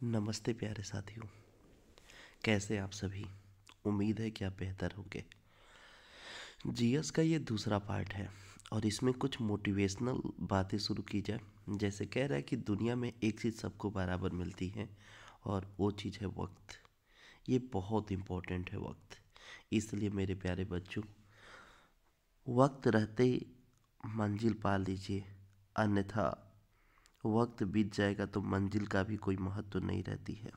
नमस्ते प्यारे साथियों। कैसे आप सभी। उम्मीद है कि आप बेहतर होंगे। जीएस का ये दूसरा पार्ट है और इसमें कुछ मोटिवेशनल बातें शुरू की जाए। जैसे कह रहा है कि दुनिया में एक चीज़ सबको बराबर मिलती है और वो चीज़ है वक्त। ये बहुत इम्पोर्टेंट है वक्त। इसलिए मेरे प्यारे बच्चों, वक्त रहते ही मंजिल पा लीजिए, अन्यथा वक्त बीत जाएगा तो मंजिल का भी कोई महत्व नहीं रहती है।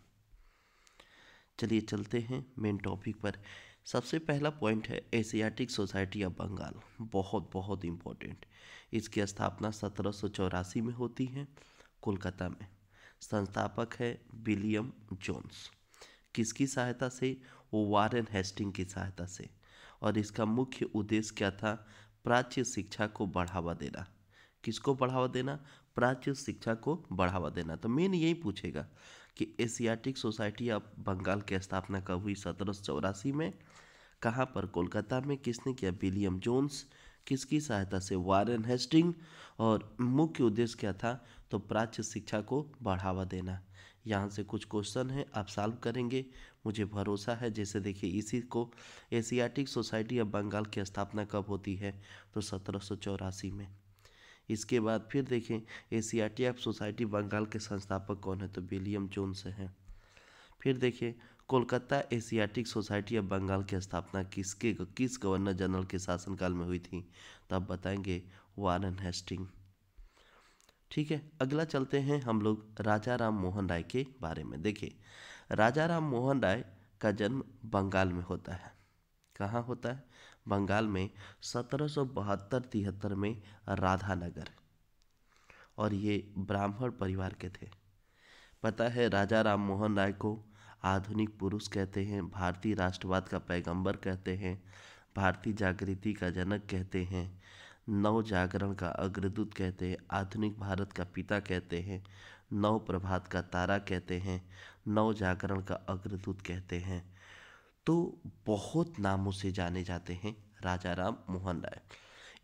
चलिए चलते हैं मेन टॉपिक पर। सबसे पहला पॉइंट है एशियाटिक सोसाइटी ऑफ बंगाल। बहुत बहुत इम्पोर्टेंट। इसकी स्थापना 1784 में होती है कोलकाता में। संस्थापक है विलियम जोन्स। किसकी सहायता से? वारेन हेस्टिंग की सहायता से। और इसका मुख्य उद्देश्य क्या था? प्राच्य शिक्षा को बढ़ावा देना। किसको बढ़ावा देना? प्राच्य शिक्षा को बढ़ावा देना। तो मेन यही पूछेगा कि एशियाटिक सोसाइटी ऑफ बंगाल की स्थापना कब हुई? 1784 में। कहाँ पर? कोलकाता में। किसने किया? William Jones. किसकी सहायता से? Warren Hasting. और मुख्य उद्देश्य क्या था? तो प्राच्य शिक्षा को बढ़ावा देना। यहाँ से कुछ क्वेश्चन है, आप सॉल्व करेंगे, मुझे भरोसा है। जैसे देखिए, इसी को एशियाटिक सोसाइटी ऑफ बंगाल की स्थापना कब होती है? तो 1784 में। इसके बाद फिर देखें, एशियाटिक सोसाइटी बंगाल के संस्थापक कौन है? तो विलियम जोन्स हैं। फिर देखिए, Kolkata Asiatic Society of Bengal की स्थापना किस गवर्नर जनरल के शासनकाल में हुई थी? तो आप बताएंगे वारेन हेस्टिंग। ठीक है, अगला चलते हैं हम लोग राजा राम मोहन राय के बारे में। देखिए, राजा राम मोहन राय का जन्म बंगाल में होता है। कहाँ होता है? बंगाल में 1772-73 में राधानगर। और ये ब्राह्मण परिवार के थे। पता है, राजा राम मोहन राय को आधुनिक पुरुष कहते हैं, भारतीय राष्ट्रवाद का पैगंबर कहते हैं, भारतीय जागृति का जनक कहते हैं, नव जागरण का अग्रदूत कहते हैं, आधुनिक भारत का पिता कहते हैं, नव प्रभात का तारा कहते हैं, नव जागरण का अग्रदूत कहते हैं। तो बहुत नामों से जाने जाते हैं राजा राम मोहन राय।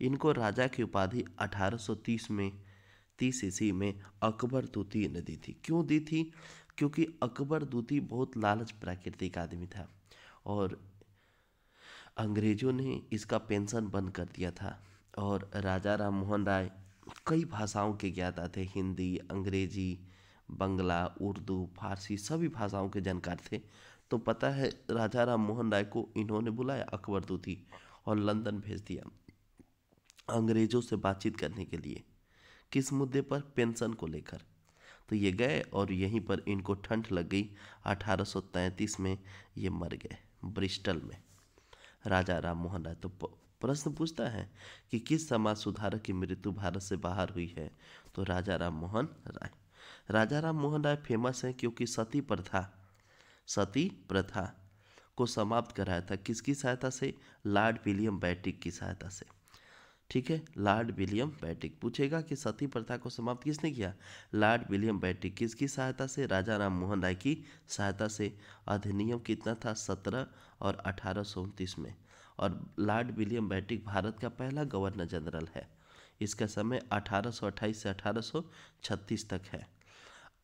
इनको राजा की उपाधि 1830 में 30 ईस्वी में अकबर द्वितीय ने दी थी। क्यों दी थी? क्योंकि अकबर द्वितीय बहुत लालच प्राकृतिक आदमी था और अंग्रेजों ने इसका पेंशन बंद कर दिया था। और राजा राम मोहन राय कई भाषाओं के ज्ञाता थे, हिंदी, अंग्रेजी, बंगला, उर्दू, फारसी, सभी भाषाओं के जानकार थे। तो पता है, राजा राम मोहन राय को इन्होंने बुलाया अकबर द्वितीय और लंदन भेज दिया अंग्रेजों से बातचीत करने के लिए। किस मुद्दे पर? पेंशन को लेकर। तो ये गए और यहीं पर इनको ठंड लग गई। 1833 में ये मर गए ब्रिस्टल में, राजा राम मोहन राय। तो प्रश्न पूछता है कि किस समाज सुधारक की मृत्यु भारत से बाहर हुई है? तो राजा राम मोहन राय। राजा राम मोहन राय फेमस है क्योंकि सती प्रथा को समाप्त कराया था। किसकी सहायता से? लॉर्ड विलियम बेंटिक की सहायता से। ठीक है, लॉर्ड विलियम बेंटिक। पूछेगा कि सती प्रथा को समाप्त किसने किया? Lord William Bentinck. किसकी सहायता से? राजा राम मोहन राय की सहायता से। अधिनियम कितना था? 17 और 1829 में। और लॉर्ड विलियम बेंटिक भारत का पहला गवर्नर जनरल है। इसका समय 1828 से 1836 तक है।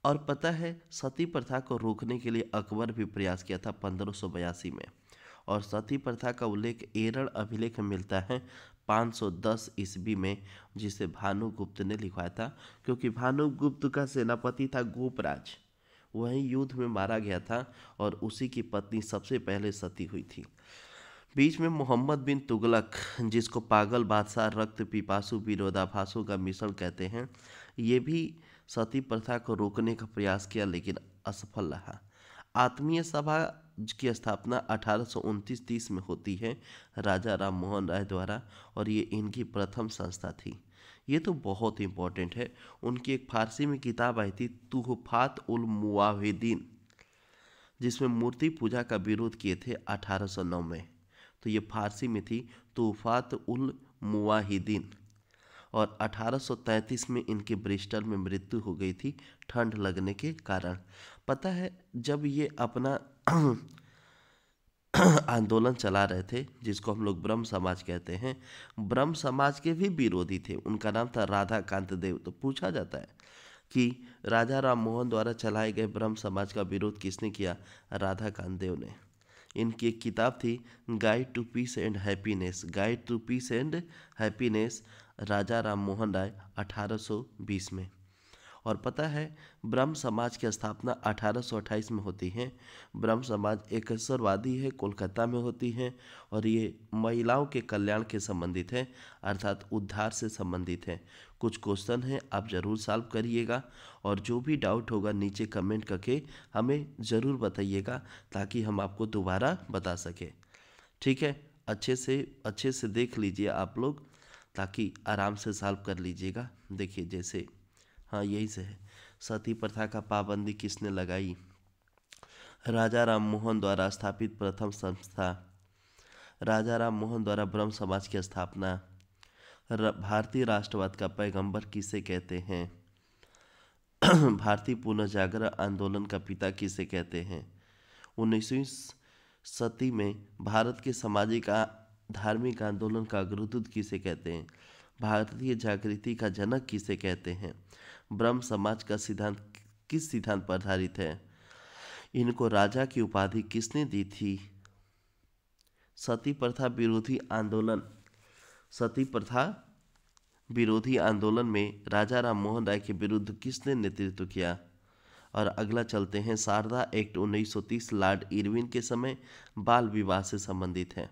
और पता है, सती प्रथा को रोकने के लिए अकबर भी प्रयास किया था 1582 में। और सती प्रथा का उल्लेख एरड़ अभिलेख में मिलता है 510 ईस्वी में, जिसे भानुगुप्त ने लिखवाया था। क्योंकि भानुगुप्त का सेनापति था गोपराज, वही युद्ध में मारा गया था और उसी की पत्नी सबसे पहले सती हुई थी। बीच में मोहम्मद बिन तुगलक, जिसको पागल बादशाह, रक्त पिपासु, विरोधाभासों का मिश्रण कहते हैं, ये भी सती प्रथा को रोकने का प्रयास किया लेकिन असफल रहा। आत्मीय सभा की स्थापना 1829-30 में होती है राजा राम मोहन राय द्वारा और ये इनकी प्रथम संस्था थी। ये तो बहुत इंपॉर्टेंट है। उनकी एक फारसी में किताब आई थी तुहफात उल मुवाहिदीन, जिसमें मूर्ति पूजा का विरोध किए थे 1809 में। तो ये फारसी में थी तुहफात उल मुवाहिदीन। और 1833 में इनके ब्रिस्टल में मृत्यु हो गई थी ठंड लगने के कारण। पता है, जब ये अपना आंदोलन चला रहे थे, जिसको हम लोग ब्रह्म समाज कहते हैं, ब्रह्म समाज के भी विरोधी थे। उनका नाम था राधा कांत देव। तो पूछा जाता है कि राजा राम मोहन द्वारा चलाए गए ब्रह्म समाज का विरोध किसने किया? राधा कांतदेव ने। इनकी एक किताब थी guide to peace and happiness, guide to peace and happiness, Raja Ram Mohan Roy 1820 में। और पता है ब्रह्म समाज की स्थापना 1828 में होती है। ब्रह्म समाज एकेश्वरवादी है, कोलकाता में होती है और ये महिलाओं के कल्याण के संबंधित है, अर्थात उद्धार से संबंधित है। कुछ क्वेश्चन हैं, आप ज़रूर सॉल्व करिएगा और जो भी डाउट होगा नीचे कमेंट करके हमें ज़रूर बताइएगा ताकि हम आपको दोबारा बता सकें। ठीक है, अच्छे से देख लीजिए आप लोग ताकि आराम से सॉल्व कर लीजिएगा। देखिए जैसे हाँ यही से है। सती प्रथा का पाबंदी किसने लगाई? राजा राम मोहन द्वारा स्थापित प्रथम संस्था। राजा राम मोहन द्वारा ब्रह्म समाज की स्थापना। भारतीय राष्ट्रवाद का पैगंबर किसे कहते हैं? भारतीय पुनर्जागरण आंदोलन का पिता किसे कहते हैं? 19वीं सदी में भारत के सामाजिक धार्मिक आंदोलन का अग्रदूत किसे कहते हैं? भारतीय जागृति का जनक किसे कहते हैं? ब्रह्म समाज का सिद्धांत किस सिद्धांत पर आधारित है? इनको राजा की उपाधि किसने दी थी? सती प्रथा विरोधी आंदोलन, सती प्रथा विरोधी आंदोलन में राजा राम मोहन राय के विरुद्ध किसने नेतृत्व किया? और अगला चलते हैं, शारदा एक्ट 1930 लॉर्ड इरविन के समय बाल विवाह से संबंधित है।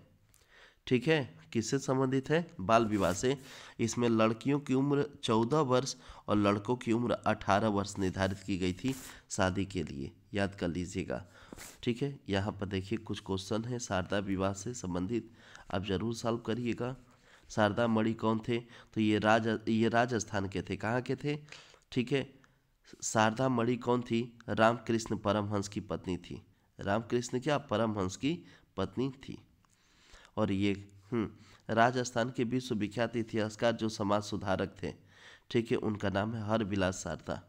ठीक है, किससे संबंधित है? बाल विवाह से। इसमें लड़कियों की उम्र 14 वर्ष और लड़कों की उम्र 18 वर्ष निर्धारित की गई थी शादी के लिए, याद कर लीजिएगा। ठीक है, यहाँ पर देखिए कुछ क्वेश्चन है शारदा विवाह से संबंधित, आप जरूर सॉल्व करिएगा। शारदा मणि कौन थे? तो ये राजस्थान के थे। कहाँ के थे? ठीक है, शारदा मणि कौन थी? रामकृष्ण परमहंस की पत्नी थी। रामकृष्ण क्या? परमहंस की पत्नी थी। और ये राजस्थान के विश्वविख्यात इतिहासकार जो समाज सुधारक थे, ठीक है, उनका नाम है हरविलास शारदा।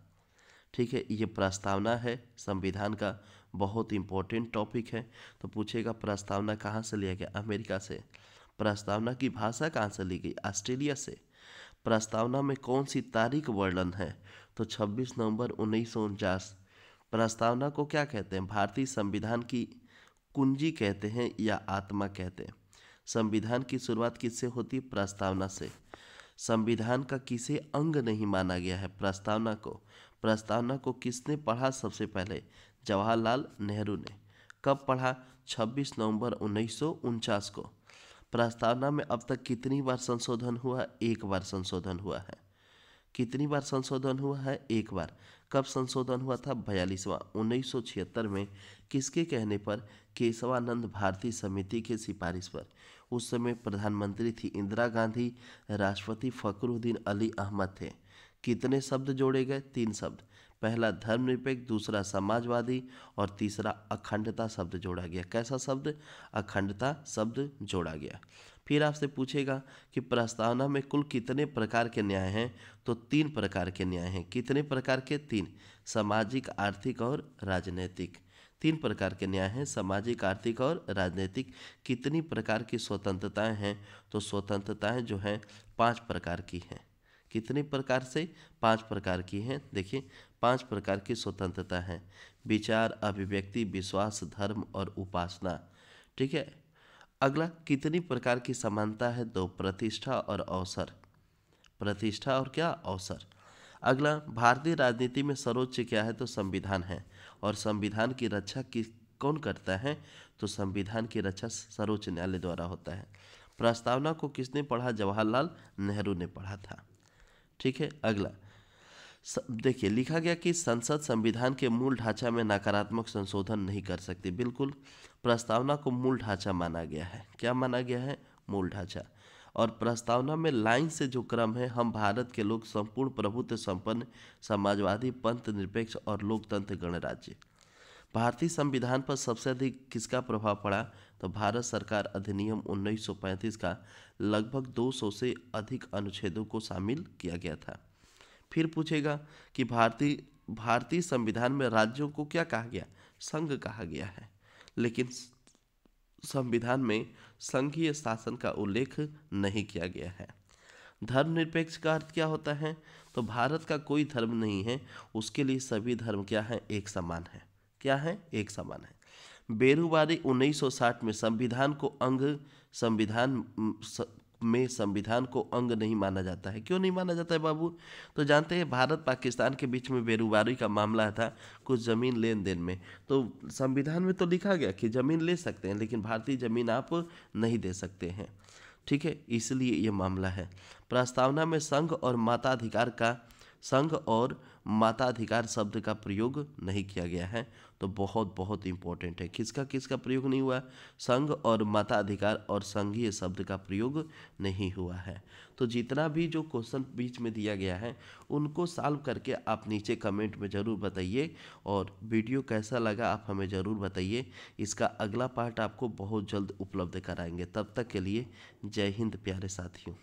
ठीक है, ये प्रस्तावना है संविधान का, बहुत इंपॉर्टेंट टॉपिक है। तो पूछेगा प्रस्तावना कहाँ से लिया गया? अमेरिका से। प्रस्तावना की भाषा कहाँ से ली गई? ऑस्ट्रेलिया से। प्रस्तावना में कौन सी तारीख वर्णन है? तो 26 नवंबर 1949। प्रस्तावना को क्या कहते हैं? भारतीय संविधान की कुंजी कहते हैं या आत्मा कहते हैं? संविधान की शुरुआत किससे होती है? प्रस्तावना से। संविधान का किसे अंग नहीं माना गया है? प्रस्तावना को। प्रस्तावना को किसने पढ़ा सबसे पहले? जवाहरलाल नेहरू ने। कब पढ़ा? 26 नवंबर 1949 को। प्रस्तावना में अब तक कितनी बार संशोधन हुआ? एक बार संशोधन हुआ है। कितनी बार संशोधन हुआ है? एक बार। कब संशोधन हुआ था? 42वां, 1976 में। किसके कहने पर? केशवानंद भारती समिति के सिफारिश पर। उस समय प्रधानमंत्री थी इंदिरा गांधी, राष्ट्रपति फखरुद्दीन अली अहमद थे। कितने शब्द जोड़े गए? 3 शब्द। पहला धर्मनिरपेक्ष, दूसरा समाजवादी और तीसरा अखंडता शब्द जोड़ा गया। कैसा शब्द? अखंडता शब्द जोड़ा गया। फिर आपसे पूछेगा कि प्रस्तावना में कुल कितने प्रकार के न्याय हैं? तो 3 प्रकार के न्याय हैं। कितने प्रकार के? 3। सामाजिक, आर्थिक और राजनीतिक। 3 प्रकार के न्याय हैं, सामाजिक, आर्थिक और राजनीतिक। कितनी प्रकार की स्वतंत्रताएं हैं? तो स्वतंत्रताएं जो हैं 5 प्रकार की हैं। कितने प्रकार से? 5 प्रकार की हैं। देखिए 5 प्रकार की स्वतंत्रता है: विचार, अभिव्यक्ति, विश्वास, धर्म और उपासना। ठीक है, अगला कितनी प्रकार की समानता है? 2। प्रतिष्ठा और अवसर। प्रतिष्ठा और क्या? अवसर। अगला, भारतीय राजनीति में सर्वोच्च क्या है? तो संविधान है। और संविधान की रक्षा कौन करता है? तो संविधान की रक्षा सर्वोच्च न्यायालय द्वारा होता है। प्रस्तावना को किसने पढ़ा? जवाहरलाल नेहरू ने पढ़ा था। ठीक है, अगला देखिए लिखा गया कि संसद संविधान के मूल ढांचा में नकारात्मक संशोधन नहीं कर सकती। बिल्कुल, प्रस्तावना को मूल ढांचा माना गया है। क्या माना गया है? मूल ढांचा। और प्रस्तावना में लाइन से जो क्रम है, हम भारत के लोग संपूर्ण प्रभुत्व संपन्न, समाजवादी, पंथ निरपेक्ष और लोकतंत्र गणराज्य। भारतीय संविधान पर सबसे अधिक किसका प्रभाव पड़ा? तो भारत सरकार अधिनियम 1935 का लगभग 200 से अधिक अनुच्छेदों को शामिल किया गया था। फिर पूछेगा कि भारतीय संविधान में राज्यों को क्या कहा गया? संघ कहा गया है। लेकिन संविधान में संघीय शासन का उल्लेख नहीं किया गया है। धर्मनिरपेक्ष का अर्थ क्या होता है? तो भारत का कोई धर्म नहीं है, उसके लिए सभी धर्म क्या है? एक समान है। क्या है? एक समान है। बेरुवारी 1960 में संविधान को अंग नहीं माना जाता है। क्यों नहीं माना जाता है बाबू? तो जानते हैं, भारत पाकिस्तान के बीच में बेरुवारी का मामला था कुछ ज़मीन लेन देन में। तो संविधान में तो लिखा गया कि ज़मीन ले सकते हैं, लेकिन भारतीय ज़मीन आप नहीं दे सकते हैं। ठीक है, इसलिए ये मामला है। प्रस्तावना में संघ और माताधिकार शब्द का प्रयोग नहीं किया गया है। तो बहुत बहुत इंपॉर्टेंट है। किसका किसका प्रयोग नहीं हुआ? संघ और माताधिकार और संघीय शब्द का प्रयोग नहीं हुआ है। तो जितना भी जो क्वेश्चन बीच में दिया गया है उनको सॉल्व करके आप नीचे कमेंट में ज़रूर बताइए, और वीडियो कैसा लगा आप हमें ज़रूर बताइए। इसका अगला पार्ट आपको बहुत जल्द उपलब्ध कराएंगे। तब तक के लिए जय हिंद प्यारे साथियों।